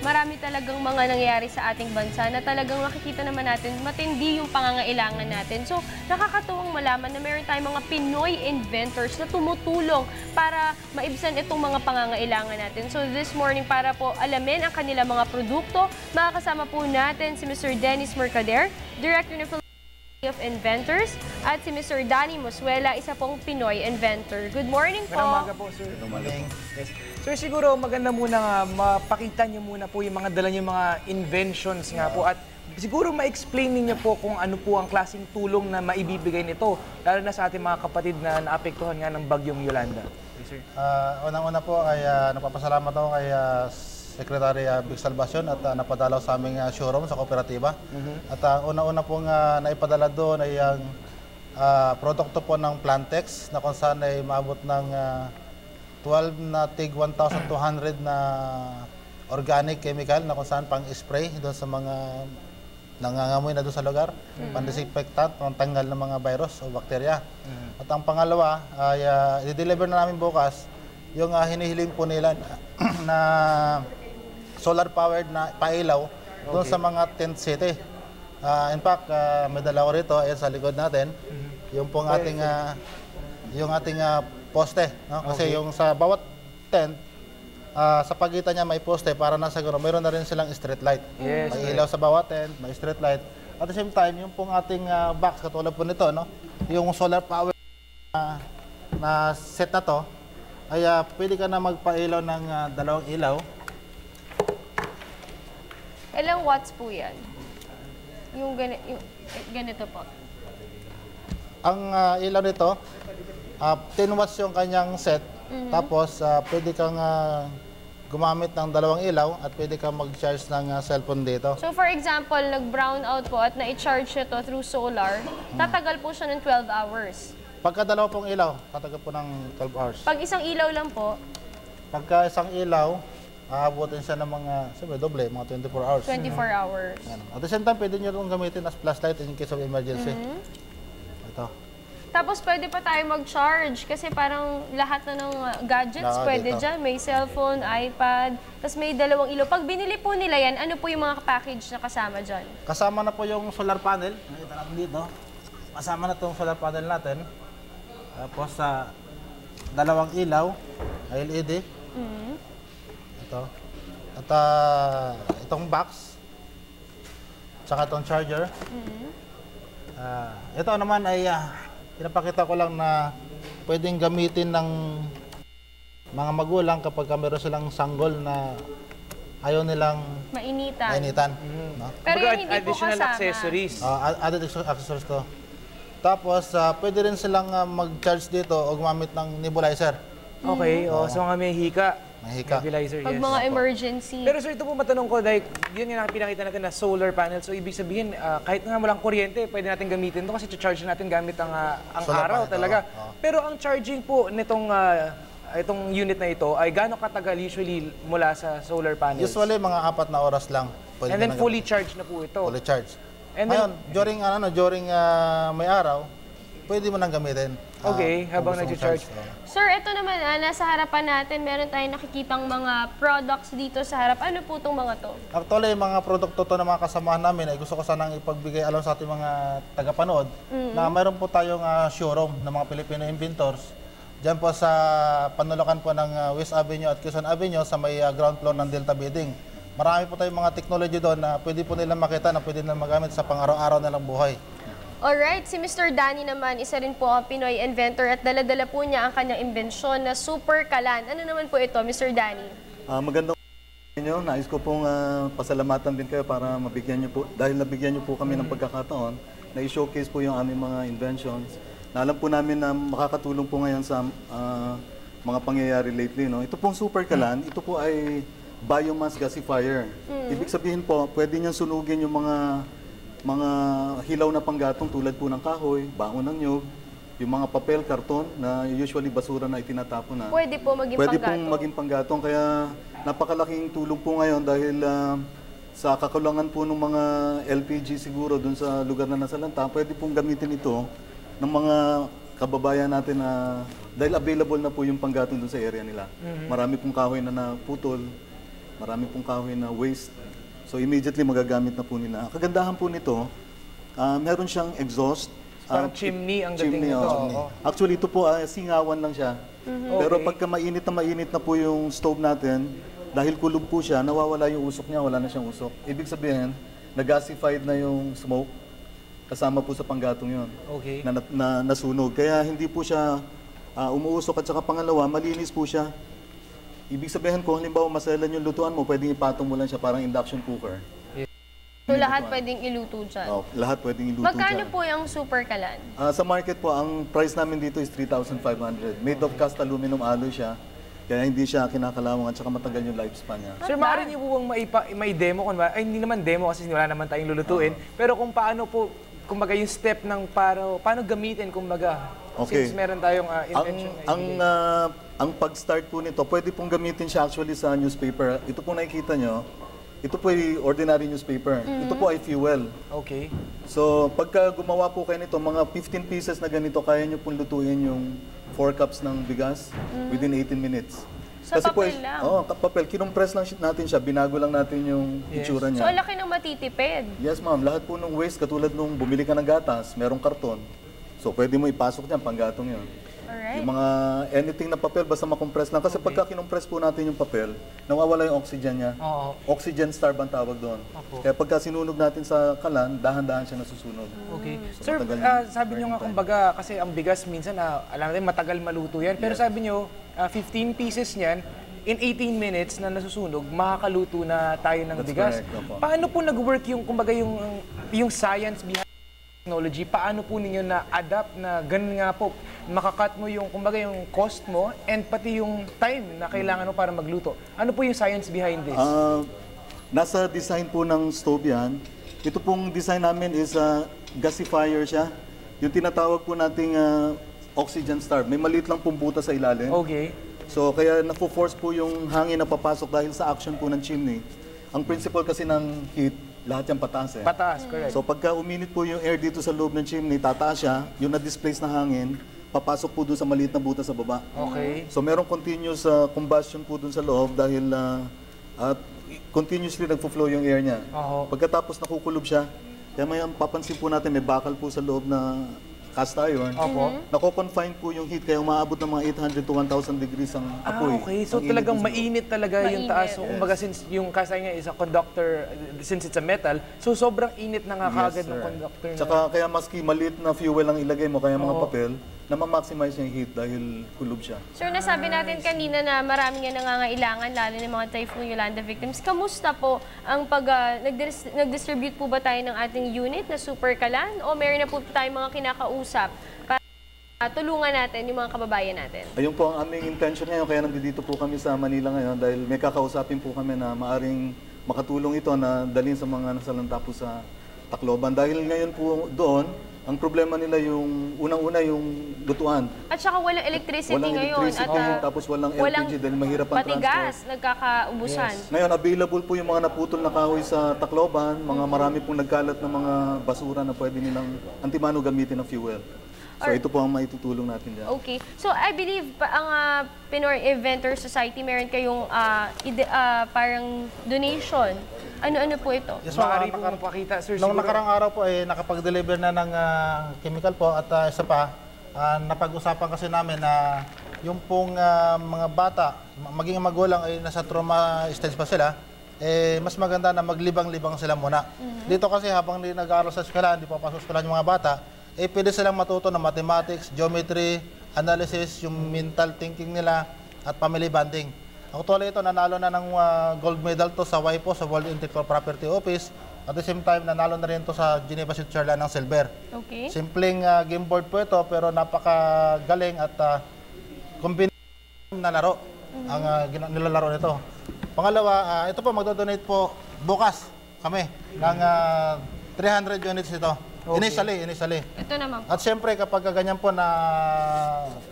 marami talagang mga nangyayari sa ating bansa na talagang makikita naman natin matindi yung pangangailangan natin. So, nakakatuwang malaman na meron tayong mga Pinoy inventors na tumutulong para maibsan itong mga pangangailangan natin. So, this morning, para po alamin ang kanilang mga produkto, makakasama po natin si Mr. Dennis Mercader, Director ng of Inventors, at si Mr. Danny Mosuela, isa pong Pinoy inventor. Good morning po. Magandang umaga po, sir. Good morning. Yes. Sir, siguro maganda muna nga mapakita niyo muna po yung mga dala niyo mga inventions nga po, at siguro ma-explain niyo po kung ano po ang klaseng tulong na maibibigay nito, lalo na sa ating mga kapatid na naapektuhan nga ng bagyong Yolanda. Yes, sir. Unang-una po ay nagpapasalamat ako kay Secretary Vic Salvacion at napadalaw sa aming showroom sa kooperatiba. At una-una pong naipadala doon ay ang produkto po ng Plantex na kung saan ay maabot ng 12 na tig 1,200 na organic chemical na kung saan pang-spray doon sa mga nangangamoy na doon sa lugar, pang-disinfectant, pang-tanggal ng mga virus o bakterya. At ang pangalawa ay i-deliver na namin bukas yung hinihiling po nila na solar-powered na pailaw doon sa mga tent city. In fact, may dala ko rito, ayan sa likod natin, yung pong ating, poste. No? Kasi yung sa bawat tent, sa pagitan niya may poste para nasa gano'n, mayroon na rin silang street light. Yes, may ilaw sa bawat tent, may street light. At the same time, yung pong ating box, katulad po nito, no? Yung solar-powered na set na to, ay pwede ka na magpailaw ng dalawang ilaw. Ilang watts po yan? Yung ganito po. Ang ilaw nito, 10 watts yung kanyang set. Tapos, pwede kang gumamit ng dalawang ilaw at pwede kang mag-charge ng cellphone dito. So, for example, nag-brown out po at na-charge ito through solar, tatagal po siya ng 12 hours. Pagka dalawa pong ilaw, tatagal po ng 12 hours. Pag isang ilaw lang po, Pagka isang ilaw, aabutin siya ng mga, sabi, doble, mga 24 hours. 24 hours. Yan. At the same time, pwede nyo itong gamitin as flashlight in case of emergency. Ito. Tapos pwede pa tayo mag-charge kasi parang lahat na ng gadgets pwede dyan. May cellphone, iPad, tapos may dalawang ilaw. Pag binili po nila yan, ano po yung mga package na kasama dyan? Kasama na po yung solar panel. Nakita natin dito. Kasama na itong solar panel natin. Tapos sa dalawang ilaw, LED. Ito. At itong box. Tsaka itong charger. Ito naman ay pinapakita ko lang na pwedeng gamitin ng mga magulang kapag meron silang sanggol na ayaw nilang mainitan. No? Pero yan hindi po additional kasama. accessories. Added accessories to. Tapos, pwede rin silang mag-charge dito o gumamit ng nebulizer. Okay, so mga may hika. May hika. Nebulizer, Pag yes. mga emergency. Pero sir, ito po matanong ko, dahil yun yung pinakita natin na solar panel. So, ibig sabihin, kahit nga walang kuryente, pwede natin gamitin ito kasi charge natin gamit ang araw panel, talaga. Pero ang charging po nitong itong unit na ito ay gaano katagal usually mula sa solar panels? Usually, mga 4 na oras lang. And then fully charged na po ito. Fully charged. And Ngayon, during may araw, pwede mo nang gamitin. Okay, habang kung gusto mong nag-charge. Sir, ito naman, nasa harapan natin, meron tayong nakikitang mga products dito sa harap. Ano po itong mga to? Actually, mga produkto to ng mga kasamahan namin ay gusto ko sanang ipagbigay alam sa ating mga tagapanood na mayroon po tayong showroom ng mga Filipino inventors. Diyan po sa panulakan po ng West Avenue at Quezon Avenue sa may ground floor ng Delta Building. Marami po tayong mga technology doon na pwede po nilang makita na pwede nilang magamit sa pang-araw-araw nilang buhay. Alright, si Mr. Danny naman, isa rin po ang Pinoy inventor at dala-dala po niya ang kanyang imbensyon na super kalan. Ano naman po ito, Mr. Danny? Magandang inyo. Nais ko pong pasalamatan din kayo para mabigyan niyo po, dahil nabigyan niyo po kami ng pagkakataon na i-showcase po yung aming mga inventions. Na alam po namin na makakatulong po ngayon sa mga pangyayari lately. No? Ito pong super kalan, ito po ay biomass gasifier. Ibig sabihin po, pwede niyang sunugin yung mga hilaw na panggatong tulad po ng kahoy, baon ng nyug, yung mga papel, karton na usually basura na itinatapon na. Pwede po maging Pwede panggatong. pong maging panggatong, kaya napakalaking tulong po ngayon dahil sa kakulangan po ng mga LPG siguro dun sa lugar na nasalanta, pwede pong gamitin ito ng mga kababayan natin na dahil available na po yung panggatong dun sa area nila. Marami pong kahoy na naputol. marami pong kahoy na waste. So immediately magagamit na po nila. Ang kagandahan po nito, meron siyang exhaust. Parang chimney ang dating Chimney, nito. oo. Actually, ito po, singawan lang siya. Pero pagka mainit na po yung stove natin, dahil kulob po siya, nawawala yung usok niya, wala na siyang usok. Ibig sabihin, nag-gasified na yung smoke, kasama po sa panggatong yun, Okay. na nasunog. Kaya hindi po siya umuusok at saka pangalawa, malinis po siya. Ibig sabihin kung halimbawa maselan yung lutuan mo, pwedeng ipatong mo lang siya parang induction cooker. So lahat pwedeng iluto dyan. Lahat pwedeng iluto Magkano dyan. po yung super kalan? Sa market po, ang price namin dito is 3,500. Made of cast aluminum alloy siya. Kaya hindi siya kinakalawang at saka matagal yung lifespan niya. Sir, maaari niyo po bang mai-demo? Ay, hindi naman demo kasi wala naman tayong lulutuin. Pero kung paano po, kumbaga yung step ng paano gamitin, kumbaga. Okay. Since meron tayong invention. Ang pag-start po nito, pwede pong gamitin siya actually sa newspaper. Ito po nakikita nyo, ito po ay ordinary newspaper. Ito po ay fuel. Okay. So, pagka gumawa po kayo nito, mga 15 pieces na ganito, kaya nyo pong lutuin yung 4 cups ng bigas within 18 minutes. Sa papel lang? Oo, papel. Kinumpress lang natin siya, binago lang natin yung itsura So niya. ang laki ng matitipid. Yes, ma'am. Lahat po ng waste, katulad nung bumili ka ng gatas, merong karton. So, pwede mo ipasok dyan, panggatong yun. Alright. Yung mga anything na papel, basta makompress lang. Kasi pagka kinumpress po natin yung papel, nawawala yung oxygen niya. Oo. Oxygen starve ang tawag doon. Kaya pagka sinunog natin sa kalan, dahan-dahan siya nasusunog. Okay. So, Sir, matagal yun. sabi niyo nga kumbaga, kasi ang bigas minsan, alam natin matagal maluto yan. Pero sabi niyo, 15 pieces niyan, in 18 minutes na nasusunog, makakaluto na tayo ng That's bigas. correct, opo. Paano po nag-work yung, kumbaga, yung science behind technology? Paano po ninyo na-adapt na ganun nga po, makakat mo yung, kumbaga, yung cost mo and pati yung time na kailangan mo para magluto? Ano po yung science behind this? Nasa design po ng stove yan. Ito pong design namin is gasifier siya. Yung tinatawag po nating oxygen starve. May maliit lang pong butas sa ilalim. Okay. So kaya nafo-force po yung hangin na papasok dahil sa action po ng chimney. Ang principle kasi ng heat, lahat yan pataas eh. Pataas, correct. So pagka uminit po yung air dito sa loob ng chimney, tataas siya, yung na-displace na hangin, papasok po doon sa maliit na butas sa baba. Okay. So merong continuous combustion po doon sa loob dahil at continuously nagfo-flow yung air niya. Oo. Pagkatapos nakukulob siya, kaya may papansin po natin may bakal po sa loob na cast iron. Opo. Nako-confine po yung heat kaya umaabot ng mga 800 to 1,000 degrees ang apoy. Okay. So Ang init talagang po sa loob. mainit talaga yung taas. So kumbaga since yung kasay nga is a conductor, since it's a metal, so sobrang init na nga kagad ng sir. conductor. Tsaka kaya maski maliit na fuel ang ilagay mo, kaya mga papel, na ma-maximize yung heat dahil kulob siya. Sir, nasabi natin kanina na marami nga nangangailangan, lalo ng mga Typhoon Yolanda victims. Kamusta po ang nag-distribute po ba tayo ng ating unit na super kalan? O meron na po tayong mga kinakausap para tulungan natin yung mga kababayan natin? Ayun po ang aming intention ngayon, kaya nandito po kami sa Manila ngayon dahil may kakausapin po kami na maaring makatulong ito na dalhin sa mga nasalanta po sa Tacloban. Dahil ngayon po doon, ang problema nila yung unang-una yung lutuan. At saka walang electricity Walang ngayon. electricity, At tapos walang LPG dahil mahirap ang patigas, transport. nagkakaubusan. Ngayon, available po yung mga naputol na kahoy sa Tacloban, mga marami pong nagkalat na mga basura na pwede nilang antimano gamitin na fuel. So ito po ang maitutulong natin dyan. Okay. So, I believe ang Pinoy Inventor Society, meron kayong parang donation. Ano-ano po ito? Yes, Maaari ma'am. po mapakita, sir. Nung siguro. nakarang araw po ay nakapag-deliver na ng chemical po at isa pa, napag-usapan kasi namin na yung pong mga bata, maging magulang ay nasa trauma stage pa sila, mas maganda na maglibang-libang sila muna. Dito kasi habang nag-aaral sa eskwela, hindi pa pasok sa eskwela yung mga bata, pwede silang matuto ng mathematics, geometry, analysis, yung mental thinking nila, at family bonding. Actually ito, nanalo na ng gold medal to sa WIPO, sa World Intellectual Property Office. At the same time, nanalo na rin to sa Geneva, Switzerland ng silver. Okay. Simpleng game board po ito, pero napakagaling at kombinasyon na laro ang nilalaro nito. Pangalawa, ito po, magdodonate po bukas kami ng 300 units ito. Okay. Initially. Ito naman. At siyempre, kapag ganyan po na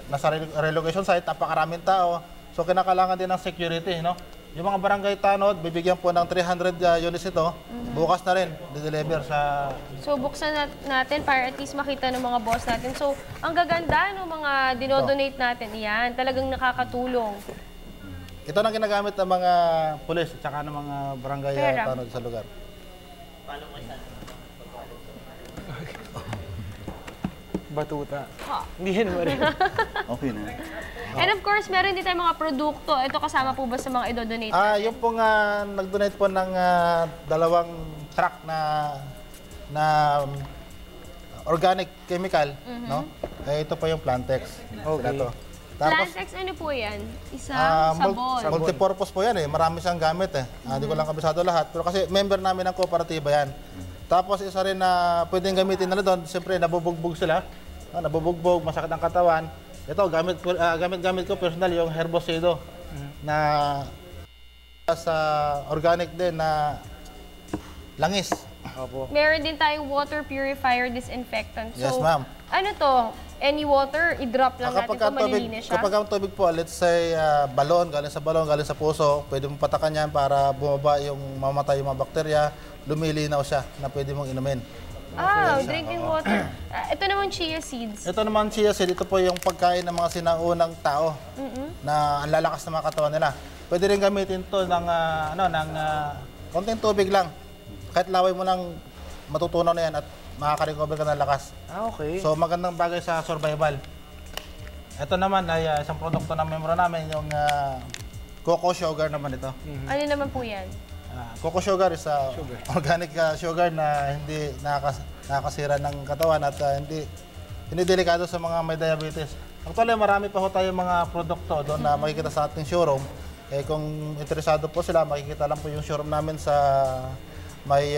nasa relocation site, napakaraming tao, so kinakailangan din ng security, no? Yung mga barangay tanod, bibigyan po ng 300 units ito, bukas na rin, di-deliver sa... So, buksan natin para at least makita ng mga boss natin. So, ang gaganda ng mga dinodonate natin, yan, talagang nakakatulong. Ito na ginagamit ng mga pulis at saka ng mga barangay Pera. tanod sa lugar. Batuta. Ha. Hindi yan mo rin. Okay na. And of course, meron din tayong mga produkto. Ito kasama po ba sa mga idodonate? Yung pong nag-donate po ng 2 truck na organic chemical, no? Ito po yung Plantex. Okay. Ito. Tapos, Plantex, ano po yan? Isang mul- sabon. multipurpose po yan eh. Marami siyang gamit eh. Hindi ko lang kabisado lahat. Pero kasi member namin ng kooperatiba yan. Tapos isa rin na pwedeng gamitin na doon. Siyempre, nabubugbog sila. Nabubugbog, masakit ang katawan. Ito, gamit ko personal yung Herbocido na sa organic din na langis. Opo. Meron din tayong water purifier disinfectant. So, Yes, ma'am. ano to? Any water, i-drop lang natin kung malilinis siya. Kapag ang tubig po, let's say balon, galing sa puso, pwede mong patakan yan para bumaba yung mamatay yung mga bakterya, lumilinaw siya na pwede mong inumin. Drinking water. Ito naman chia seeds. Ito naman chia seed, ito po yung pagkain ng mga sinaunang tao na ang lalakas ng mga katawan nila. Pwede rin gamitin to ng konting tubig lang. Kahit laway mo ng matutunaw na yan at makaka-recover ka ng lakas. Okay. So magandang bagay sa survival. Ito naman ay isang produkto ng membro namin, yung cocoa sugar naman ito. Ano naman po yan? Cocoa sugar is organic sugar na hindi nakakasira ng katawan at hindi delikado sa mga may diabetes. Actually, marami pa ho tayong mga produkto doon na makikita sa ating showroom. Kung interesado po sila, makikita lang po yung showroom namin sa may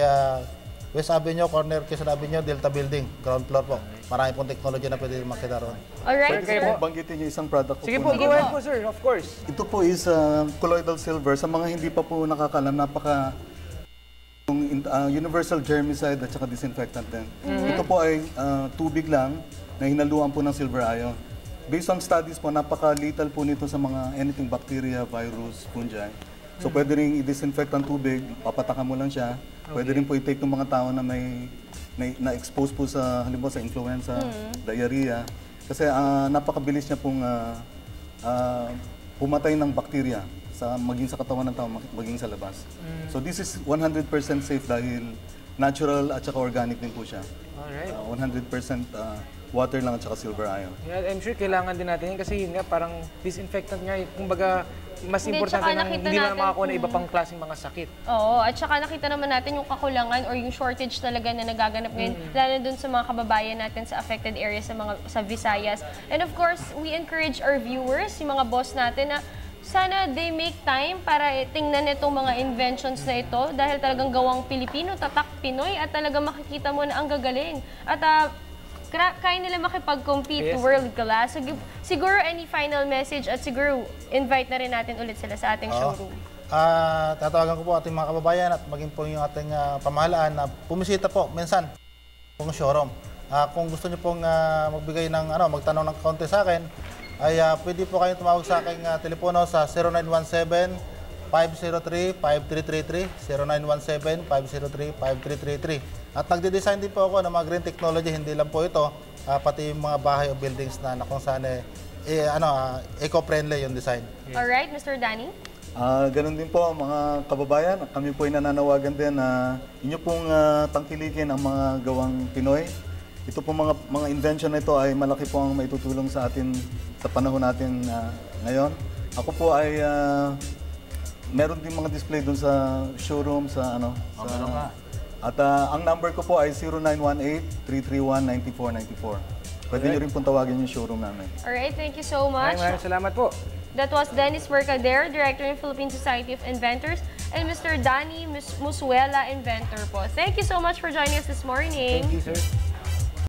West Avenue, corner Quezon Avenue, Delta Building, ground floor po. Marami pong technology na pwede makita roon. Alright, Pwede sir. po banggitin niyo isang product Sige po. po, go ahead po, sir. Of course. Ito po is colloidal silver. Sa mga hindi pa po nakakalam, napaka universal germicide at saka disinfectant din. Ito po ay tubig lang na hinaluan po ng silver ion. Based on studies po, napaka-lethal po nito sa mga anything bacteria, virus, fungi. So pwede rin i-disinfect ang tubig, papatakan mo lang siya. Pwede rin po i-take ng mga tao na may na-expose po sa, halimbawa sa influenza, diarrhea. Kasi napakabilis niya pong pumatay ng bakterya maging sa katawan ng tao, maging sa labas. So this is 100% safe dahil natural at saka organic din po siya. Alright. 100% water lang at saka silver ion. Yeah, I'm sure kailangan din natin yun kasi yun nga, parang disinfectant nga. Kumbaga, mas Hindi, importante tsaka nang nakita hindi na natin makakuha ng iba pang klaseng mga sakit. Oo, at saka nakita naman natin yung kakulangan or yung shortage talaga na nagaganap ngayon, lalo dun sa mga kababayan natin sa affected areas sa Visayas. And of course, we encourage our viewers, yung mga boss natin na sana they make time para tingnan itong mga inventions na ito dahil talagang gawang Pilipino, tatak Pinoy at talagang makikita mo na ang gagaling. At kaya nila makipag-compete Yes. world class. So, siguro any final message at siguro invite na rin natin ulit sila sa ating showroom. Tatawagan ko po ating mga kababayan at maging po yung ating pamahalaan na pumisita po minsan pong showroom. Kung gusto niyo pong magbigay ng magtanong ng kaunti sa akin, ay pwede po kayong tumawag sa aking telepono sa 0917-503-5333, 0917-503-5333. At nagde-design din po ako ng mga green technology, hindi lang po ito, pati yung mga bahay o buildings na kung saan eco-friendly yung design. Alright, Mr. Danny? Ganun din po mga kababayan, kami po ay nananawagan din na inyo pong tangkilikin ang mga gawang Pinoy. Ito po mga invention na ito ay malaki po ang maitutulong sa atin sa panahon natin ngayon. Ako po ay meron din mga display doon sa showroom sa at ang number ko po ay 0918-331-9494. Pwede nyo rin pong tawagin yung showroom namin. Alright, thank you so much. Maraming salamat po. That was Dennis Mercader, Director ng Philippine Society of Inventors, and Mr. Danny Musuela, Inventor po. Thank you so much for joining us this morning. Thank you, sir.